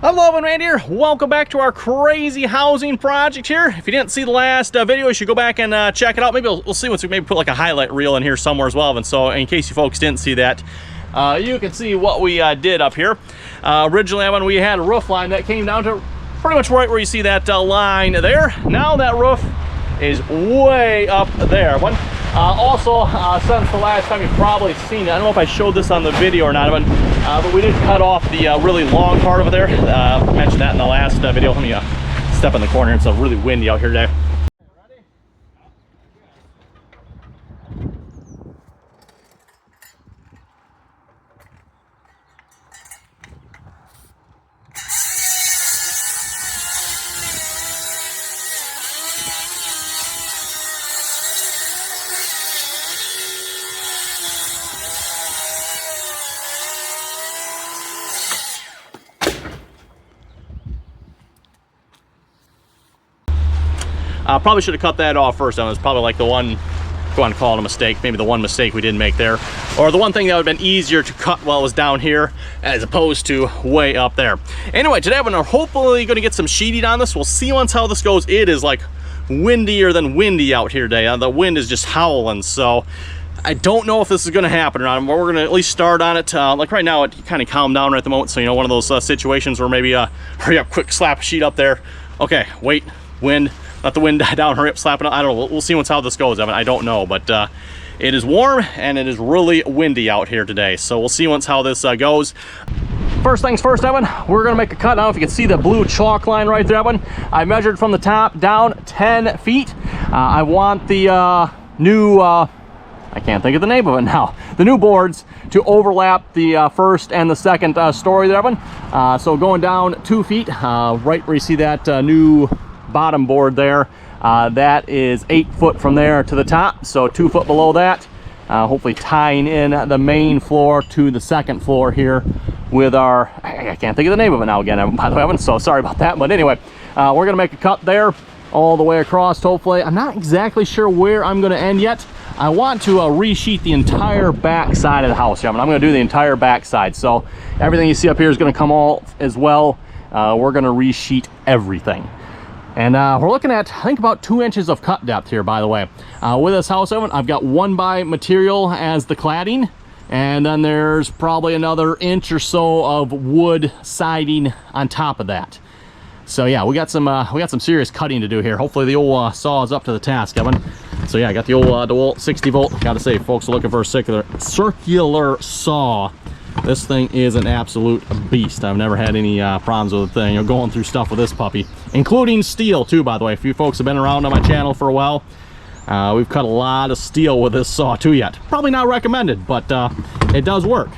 Hello, Randy here. Welcome back to our crazy housing project here. If you didn't see the last video, you should go back and check it out. Maybe we'll see once we maybe put like a highlight reel in here somewhere as well. And so in case you folks didn't see that, you can see what we did up here. Originally, when we had a roof line that came down to pretty much right where you see that line there. Now that roof is way up there. Also, since the last time you've probably seen it, I don't know if I showed this on the video or not, but we did cut off the really long part over there. I mentioned that in the last video. Let me step in the corner. It's really windy out here today. Probably should have cut that off first. That was probably like the one, go on and call it a mistake, maybe the one mistake we didn't make there. Or the one thing that would have been easier to cut while it was down here as opposed to way up there. Anyway, today we're hopefully going to get some sheeting on this. We'll see once how this goes. It is like windier than windy out here today. The wind is just howling, so I don't know if this is going to happen or not. We're going to at least start on it. Like right now, it kind of calmed down right at the moment. So, you know, one of those situations where maybe hurry up, quick, slap a sheet up there. Okay, wait, wind. Let the wind die down, hurry up, slap it up. I don't know. We'll see how this goes, Evan. I don't know, but it is warm and it is really windy out here today. So we'll see how this goes. First things first, Evan, we're gonna make a cut. I don't know if you can see the blue chalk line right there, Evan. I measured from the top down 10 feet. I want the new, I can't think of the name of it now, the new boards to overlap the first and the second story there, Evan. So going down 2 feet, right where you see that new bottom board there, that is 8 foot from there to the top, so 2 foot below that, hopefully tying in the main floor to the second floor here with our, I can't think of the name of it now again, by the way, Evan, so sorry about that. But anyway, we're gonna make a cut there all the way across. Hopefully, I'm not exactly sure where I'm gonna end yet. I want to resheet the entire back side of the house here. I'm gonna do the entire back side, so everything you see up here is gonna come all as well. We're gonna resheet everything. And we're looking at, I think, about 2 inches of cut depth here, by the way. With this house, Evan, I've got 1x material as the cladding, and then there's probably another inch or so of wood siding on top of that. So yeah, we got some serious cutting to do here. Hopefully the old saw is up to the task, Evan. So yeah, I got the old DeWalt 60 volt. Gotta say, folks are looking for a circular saw. This thing is an absolute beast. I've never had any problems with the thing. You're going through stuff with this puppy, including steel too, by the way. If you folks have been around on my channel for a while, we've cut a lot of steel with this saw too yet. Probably not recommended, but it does work.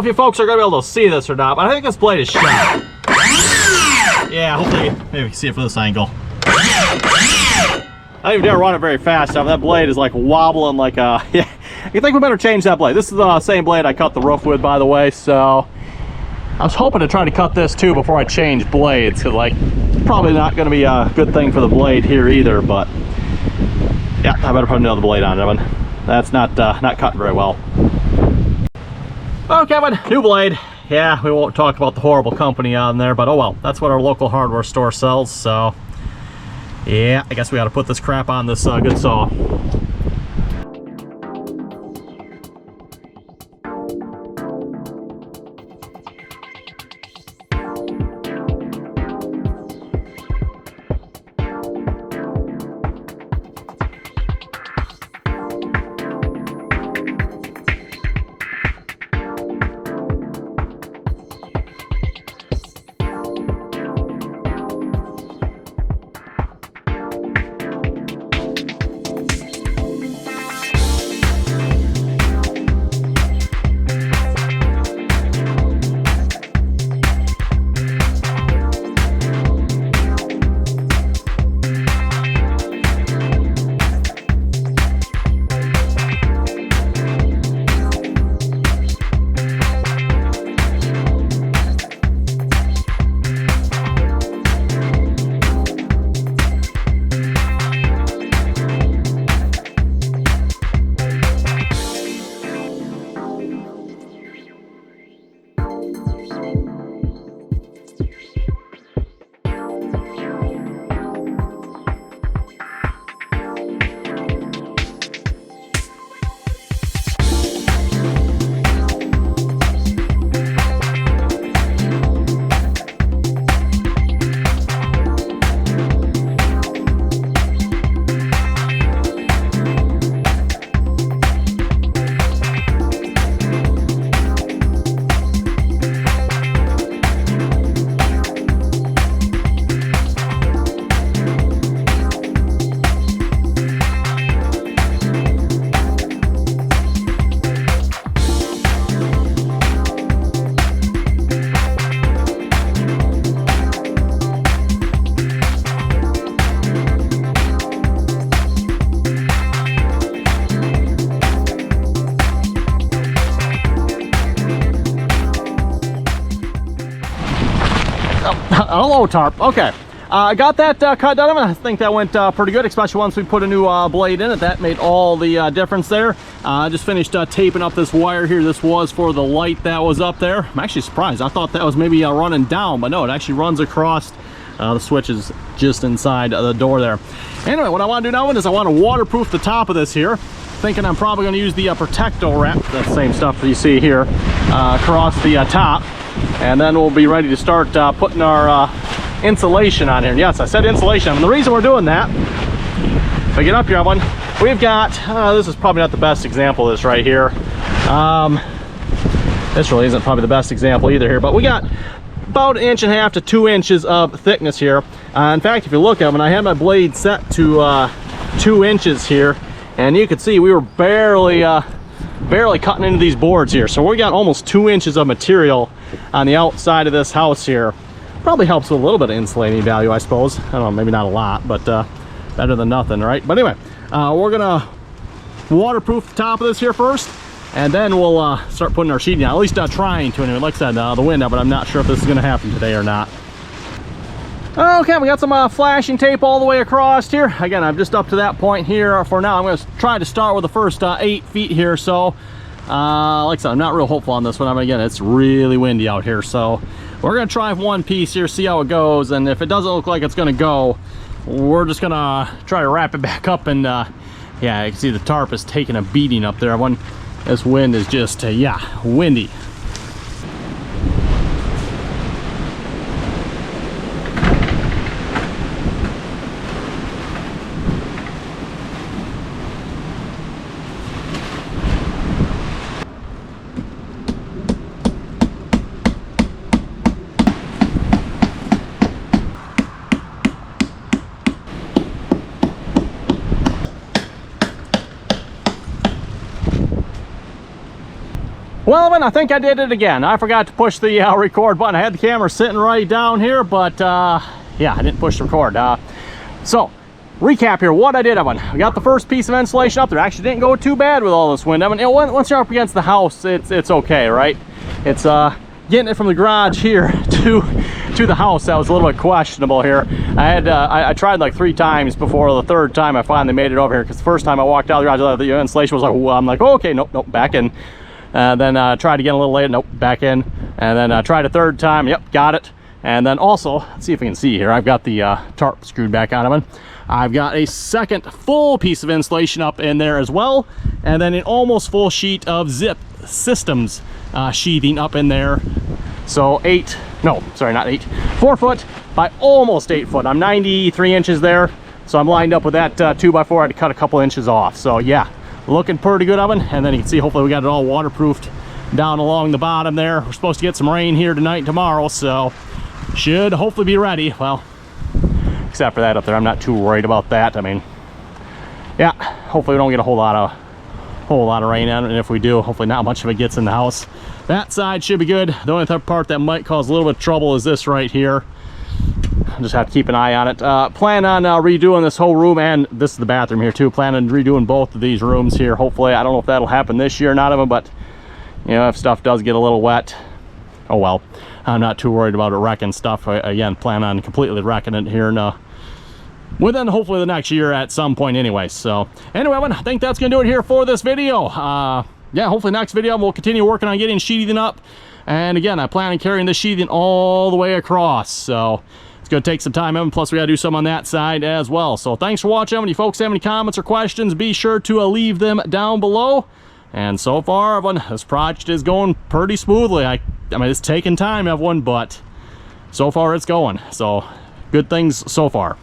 if you folks are gonna be able to see this or not, but I think this blade is sharp. Yeah, hopefully maybe you can see it from this angle. I don't even dare run it very fast. That blade is like wobbling like a... Yeah, you think we better change that blade. This is the same blade I cut the roof with, by the way, so... I was hoping to try to cut this too before I change blades, because like, probably not going to be a good thing for the blade here either, but... Yeah, I better put another blade on it, Evan. That's not cutting very well. Okay, Evan, new blade. Yeah, we won't talk about the horrible company on there, but oh well, that's what our local hardware store sells, so yeah, I guess we got to put this crap on this good saw. A low tarp. Okay, I got that cut done. I think that went pretty good, especially once we put a new blade in it. That made all the difference there. I just finished taping up this wire here. This was for the light that was up there. I'm actually surprised. I thought that was maybe running down, but no, it actually runs across. The switch is just inside the door there. Anyway, what I want to do now is I want to waterproof the top of this here. Thinking I'm probably going to use the Protecto wrap, that same stuff that you see here, across the top. And then we'll be ready to start putting our insulation on here. And yes, I said insulation. And the reason we're doing that, if I get up here, we've got, this is probably not the best example of this right here. This really isn't probably the best example either here, but we got about 1.5 to 2 inches of thickness here. In fact, if you look at it, I had my blade set to 2 inches here, and you can see we were barely cutting into these boards here. So we got almost 2 inches of material on the outside of this house here. Probably helps with a little bit of insulating value, I suppose. I don't know, maybe not a lot, but better than nothing, right? But anyway, we're gonna waterproof the top of this here first, and then we'll start putting our sheeting on. At least trying to anyway. Like I said, the wind out, but I'm not sure if this is gonna happen today or not. Okay, we got some flashing tape all the way across here. Again, I'm just up to that point here for now. I'm going to try to start with the first 8 feet here. So, like I said, I'm not real hopeful on this one. Again, it's really windy out here. So, we're going to try one piece here, see how it goes. And if it doesn't look like it's going to go, we're just going to try to wrap it back up. And, yeah, you can see the tarp is taking a beating up there. This wind is just, yeah, windy. Well, Evan, I think I did it again. I forgot to push the record button. I had the camera sitting right down here, but yeah, I didn't push the record. So, recap here, what I did, Evan. We got the first piece of insulation up there. Actually didn't go too bad with all this wind, Evan. Once you're up against the house, it's okay, right? It's getting it from the garage here to the house that was a little bit questionable here. I tried like 3 times before the 3rd time I finally made it over here, because the first time I walked out of the garage, the insulation was like, well, I'm like, oh, okay, nope, back in. Then tried again a little later, nope, back in. And then tried a 3rd time, yep, got it. And then also, let's see if we can see here, I've got the tarp screwed back on, Evan. I've got a second full piece of insulation up in there as well, and then an almost full sheet of Zip Systems sheathing up in there. So 4 foot by almost 8 foot. I'm 93 inches there, so I'm lined up with that 2x4. I had to cut a couple inches off. So yeah, looking pretty good, Oven. And then you can see, hopefully we got it all waterproofed down along the bottom there. We're supposed to get some rain here tonight and tomorrow, so should hopefully be ready. Well, except for that up there, I'm not too worried about that. I mean, yeah, hopefully we don't get a whole lot of rain on it, and if we do, hopefully not much of it gets in the house. That side should be good. The only other part that might cause a little bit of trouble is this right here. I'll just have to keep an eye on it. Plan on redoing this whole room, and this is the bathroom here too. Plan on redoing both of these rooms here. Hopefully, I don't know if that'll happen this year or not, but you know, if stuff does get a little wet, oh well. I'm not too worried about it wrecking stuff. Again, plan on completely wrecking it here within hopefully the next year at some point anyway. So anyway, I think that's gonna do it here for this video. Yeah, hopefully next video we'll continue working on getting sheathing up, and again, I plan on carrying this sheathing all the way across, so it's gonna take some time, Evan. Plus we gotta do some on that side as well. So thanks for watching. When you folks have any comments or questions, be sure to leave them down below. And so far, everyone, this project is going pretty smoothly. I mean, it's taking time, everyone, but so far it's going. So good things so far.